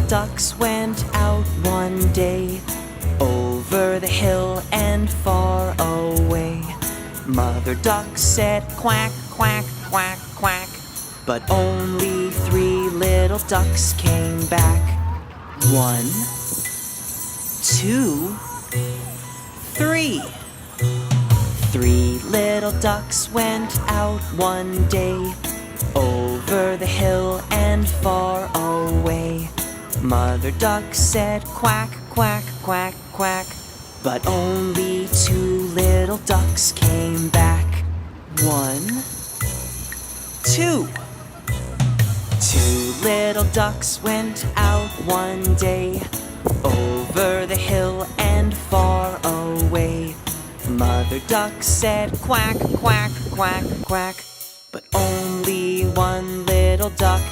ducks went out one day, over the hill and far away. Mother duck said quack, quack, quack, quack, but only 3 little ducks came back. 1, 2, 3. 3 little ducks went out one day, over the hill and far away. Mother duck said quack, quack, quack, quack, but only 2 little ducks came back. 1, 2. 2 little ducks went out one day, over the hill and far away. Mother duck said quack, quack, quack, quack, but only 1 little duck